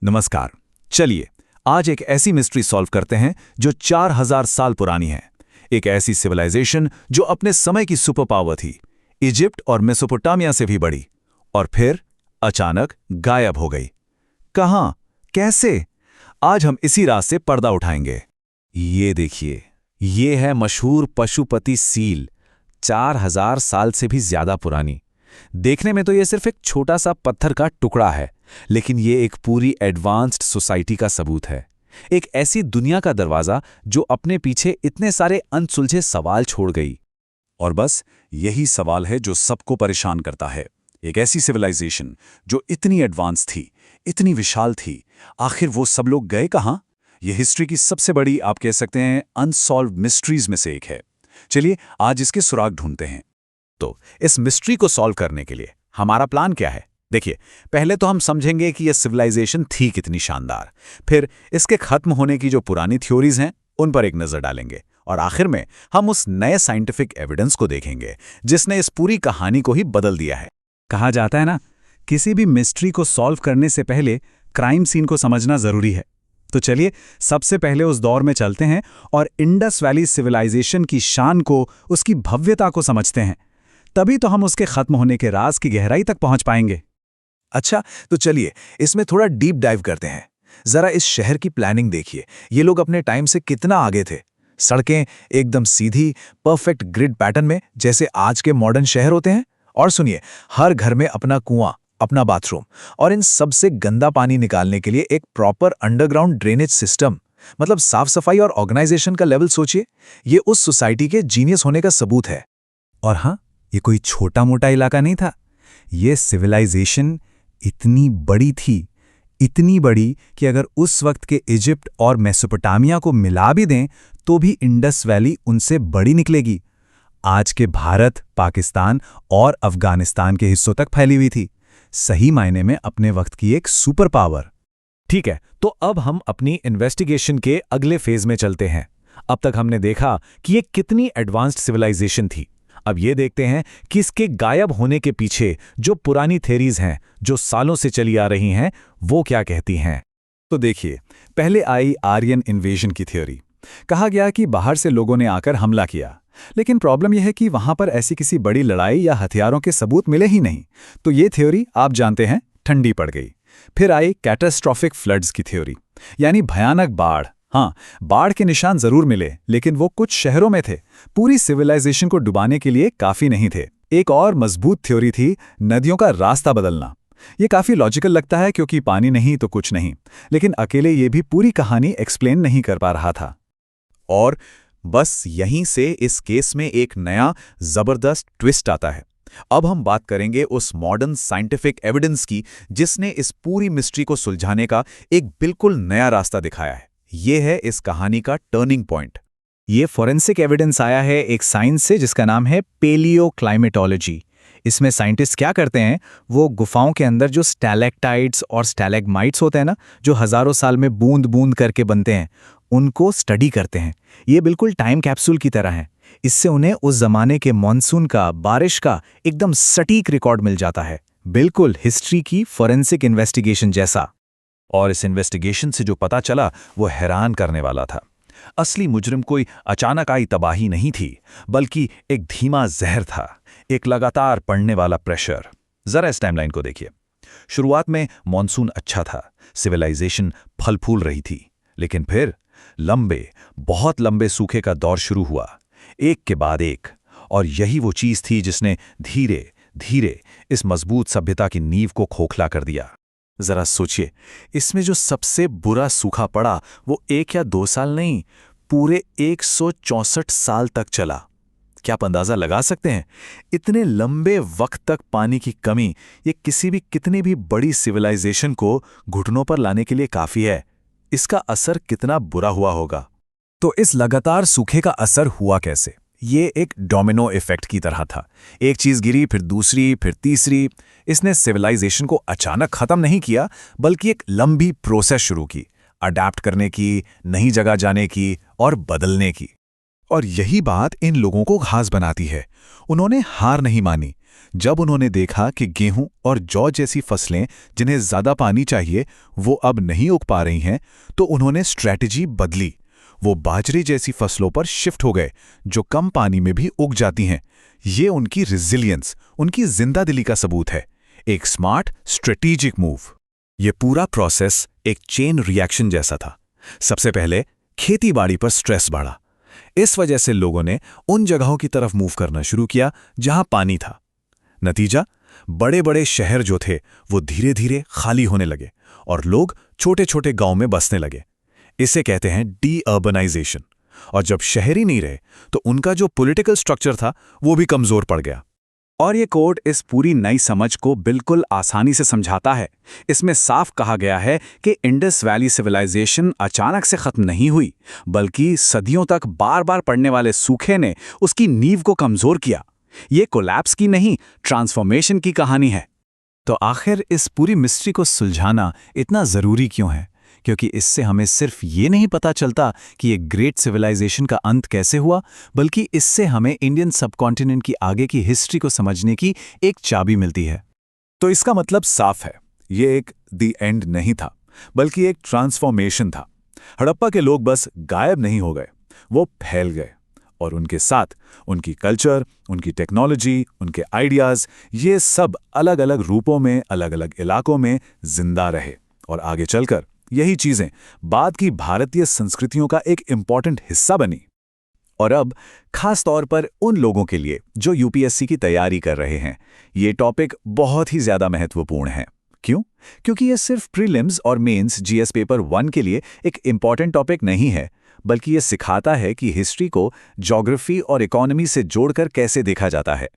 नमस्कार। चलिए आज एक ऐसी मिस्ट्री सॉल्व करते हैं जो 4000 साल पुरानी है। एक ऐसी सिविलाइजेशन जो अपने समय की सुपर पावर थी, इजिप्ट और मेसोपोटामिया से भी बड़ी, और फिर अचानक गायब हो गई। कहां, कैसे? आज हम इसी राज से पर्दा उठाएंगे। ये देखिए, ये है मशहूर पशुपति सील, 4000 साल से भी ज्यादा पुरानी। देखने में तो ये सिर्फ एक छोटा सा पत्थर का टुकड़ा है, लेकिन ये एक पूरी एडवांस्ड सोसाइटी का सबूत है। एक ऐसी दुनिया का दरवाजा जो अपने पीछे इतने सारे अनसुलझे सवाल छोड़ गई। और बस यही सवाल है जो सबको परेशान करता है। एक ऐसी सिविलाइजेशन जो इतनी एडवांस थी, इतनी विशाल थी, आखिर वो सब लोग गए कहां? ये हिस्ट्री की सबसे बड़ी, आप कह सकते हैं, अनसॉल्व्ड मिस्ट्रीज में से एक है। चलिए आज इसके सुराग ढूंढते हैं। तो इस मिस्ट्री को सॉल्व करने के लिए हमारा प्लान क्या है? देखिए, पहले तो हम समझेंगे कि यह सिविलाइजेशन थी कितनी शानदार। फिर इसके खत्म होने की जो पुरानी थ्योरीज हैं उन पर एक नजर डालेंगे, और आखिर में हम उस नए साइंटिफिक एविडेंस को देखेंगे जिसने इस पूरी कहानी को ही बदल दिया है। कहा जाता है ना, किसी भी मिस्ट्री को सॉल्व करने से पहले क्राइम सीन को समझना जरूरी है। तो चलिए सबसे पहले उस दौर में चलते हैं और इंडस वैली सिविलाइजेशन की शान को, उसकी भव्यता को समझते हैं। तभी तो हम उसके खत्म होने के राज की गहराई तक पहुंच पाएंगे। अच्छा, तो चलिए इसमें थोड़ा डीप डाइव करते हैं। जरा इस शहर की प्लानिंग देखिए, ये लोग अपने टाइम से कितना आगे थे। सड़कें एकदम सीधी, परफेक्ट ग्रिड पैटर्न में, जैसे आज के मॉडर्न शहर होते हैं। और सुनिए, हर घर में अपना कुआं, अपना बाथरूम, और इन सबसे गंदा पानी निकालने के लिए एक प्रॉपर अंडरग्राउंड ड्रेनेज सिस्टम। मतलब साफ सफाई और ऑर्गेनाइजेशन का लेवल सोचिए। ये उस सोसाइटी के जीनियस होने का सबूत है। और हाँ, ये कोई छोटा मोटा इलाका नहीं था। ये सिविलाइजेशन इतनी बड़ी थी, इतनी बड़ी कि अगर उस वक्त के इजिप्ट और मेसोपोटामिया को मिला भी दें तो भी इंडस वैली उनसे बड़ी निकलेगी। आज के भारत, पाकिस्तान और अफगानिस्तान के हिस्सों तक फैली हुई थी। सही मायने में अपने वक्त की एक सुपर पावर। ठीक है, तो अब हम अपनी इन्वेस्टिगेशन के अगले फेज में चलते हैं। अब तक हमने देखा कि ये कितनी एडवांस्ड सिविलाइजेशन थी। अब ये देखते हैं कि इसके गायब होने के पीछे जो पुरानी थ्योरीज हैं, जो सालों से चली आ रही हैं, वो क्या कहती हैं। तो देखिए, पहले आई आर्यन इन्वेजन की थ्योरी। कहा गया कि बाहर से लोगों ने आकर हमला किया, लेकिन प्रॉब्लम यह है कि वहां पर ऐसी किसी बड़ी लड़ाई या हथियारों के सबूत मिले ही नहीं। तो ये थ्योरी, आप जानते हैं, ठंडी पड़ गई। फिर आई कैटास्ट्रॉफिक फ्लड्स की थ्योरी, यानी भयानक बाढ़। हाँ, बाढ़ के निशान जरूर मिले, लेकिन वो कुछ शहरों में थे, पूरी सिविलाइजेशन को डुबाने के लिए काफी नहीं थे। एक और मजबूत थ्योरी थी नदियों का रास्ता बदलना। ये काफी लॉजिकल लगता है क्योंकि पानी नहीं तो कुछ नहीं, लेकिन अकेले ये भी पूरी कहानी एक्सप्लेन नहीं कर पा रहा था। और बस यहीं से इस केस में एक नया जबरदस्त ट्विस्ट आता है। अब हम बात करेंगे उस मॉडर्न साइंटिफिक एविडेंस की जिसने इस पूरी मिस्ट्री को सुलझाने का एक बिल्कुल नया रास्ता दिखाया है। ये है इस कहानी का टर्निंग पॉइंट। ये फॉरेंसिक एविडेंस आया है एक साइंस से जिसका नाम है पेलियोक्लाइमेटोलॉजी। इसमें साइंटिस्ट क्या करते हैं, वो गुफाओं के अंदर जो स्टैलेक्टाइट्स और स्टैलेग्माइट्स होते हैं ना, जो हजारों साल में बूंद बूंद करके बनते हैं, उनको स्टडी करते हैं। ये बिल्कुल टाइम कैप्सूल की तरह है। इससे उन्हें उस जमाने के मॉनसून का, बारिश का एकदम सटीक रिकॉर्ड मिल जाता है, बिल्कुल हिस्ट्री की फॉरेंसिक इन्वेस्टिगेशन जैसा। और इस इन्वेस्टिगेशन से जो पता चला वो हैरान करने वाला था। असली मुजरिम कोई अचानक आई तबाही नहीं थी, बल्कि एक धीमा जहर था, एक लगातार पड़ने वाला प्रेशर। जरा इस टाइमलाइन को देखिए। शुरुआत में मॉनसून अच्छा था, सिविलाइजेशन फल फूल रही थी, लेकिन फिर लंबे, बहुत लंबे सूखे का दौर शुरू हुआ, एक के बाद एक। और यही वो चीज थी जिसने धीरे धीरे इस मजबूत सभ्यता की नींव को खोखला कर दिया। जरा सोचिए, इसमें जो सबसे बुरा सूखा पड़ा वो 1 या 2 साल नहीं, पूरे 164 साल तक चला। क्या आप अंदाजा लगा सकते हैं? इतने लंबे वक्त तक पानी की कमी, ये कितनी भी बड़ी सिविलाइजेशन को घुटनों पर लाने के लिए काफी है। इसका असर कितना बुरा हुआ होगा। तो इस लगातार सूखे का असर हुआ कैसे? ये एक डोमिनो इफेक्ट की तरह था। एक चीज गिरी, फिर दूसरी, फिर तीसरी। इसने सिविलाइजेशन को अचानक खत्म नहीं किया, बल्कि एक लंबी प्रोसेस शुरू की, अडैप्ट करने की, नई जगह जाने की और बदलने की। और यही बात इन लोगों को खास बनाती है। उन्होंने हार नहीं मानी, जब उन्होंने देखा कि गेहूं और जौ जैसी फसलें जिन्हें ज़्यादा पानी चाहिए वो अब नहीं उग पा रही हैं, तो उन्होंने स्ट्रैटेजी बदली। वो बाजरे जैसी फसलों पर शिफ्ट हो गए जो कम पानी में भी उग जाती हैं। ये उनकी रिजिलियंस, उनकी जिंदादिली का सबूत है। एक स्मार्ट स्ट्रेटेजिक मूव। ये पूरा प्रोसेस एक चेन रिएक्शन जैसा था। सबसे पहले खेतीबाड़ी पर स्ट्रेस बढ़ा। इस वजह से लोगों ने उन जगहों की तरफ मूव करना शुरू किया जहां पानी था। नतीजा, बड़े बड़े शहर जो थे वो धीरे धीरे खाली होने लगे और लोग छोटे छोटे गांव में बसने लगे। इसे कहते हैं डी-अर्बनाइजेशन। और जब शहर ही नहीं रहे तो उनका जो पॉलिटिकल स्ट्रक्चर था वो भी कमजोर पड़ गया। और ये कोड इस पूरी नई समझ को बिल्कुल आसानी से समझाता है। इसमें साफ कहा गया है कि इंडस वैली सिविलाइजेशन अचानक से खत्म नहीं हुई, बल्कि सदियों तक बार बार पड़ने वाले सूखे ने उसकी नींव को कमजोर किया। ये कोलैप्स की नहीं, ट्रांसफॉर्मेशन की कहानी है। तो आखिर इस पूरी मिस्ट्री को सुलझाना इतना ज़रूरी क्यों है? क्योंकि इससे हमें सिर्फ ये नहीं पता चलता कि ये ग्रेट सिविलाइजेशन का अंत कैसे हुआ, बल्कि इससे हमें इंडियन सबकॉन्टिनेंट की आगे की हिस्ट्री को समझने की एक चाबी मिलती है। तो इसका मतलब साफ है, ये एक द एंड नहीं था, बल्कि एक ट्रांसफॉर्मेशन था। हड़प्पा के लोग बस गायब नहीं हो गए, वो फैल गए, और उनके साथ उनकी कल्चर, उनकी टेक्नोलॉजी, उनके आइडियाज़, ये सब अलग अलग रूपों में अलग अलग इलाकों में जिंदा रहे। और आगे चलकर यही चीज़ें बाद की भारतीय संस्कृतियों का एक इम्पॉर्टेंट हिस्सा बनी। और अब खास तौर पर उन लोगों के लिए जो यूपीएससी की तैयारी कर रहे हैं, ये टॉपिक बहुत ही ज़्यादा महत्वपूर्ण है। क्यों? क्योंकि ये सिर्फ प्रीलिम्स और मेंस जीएस पेपर 1 के लिए एक इम्पॉर्टेंट टॉपिक नहीं है, बल्कि ये सिखाता है कि हिस्ट्री को ज्योग्राफी और इकोनॉमी से जोड़कर कैसे देखा जाता है।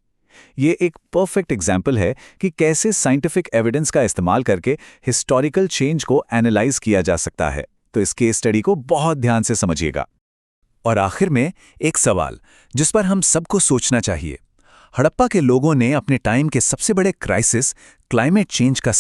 ये एक परफेक्ट एग्जाम्पल है कि कैसे साइंटिफिक एविडेंस का इस्तेमाल करके हिस्टोरिकल चेंज को एनालाइज किया जा सकता है। तो इस केस स्टडी को बहुत ध्यान से समझिएगा। और आखिर में एक सवाल जिस पर हम सबको सोचना चाहिए। हड़प्पा के लोगों ने अपने टाइम के सबसे बड़े क्राइसिस, क्लाइमेट चेंज का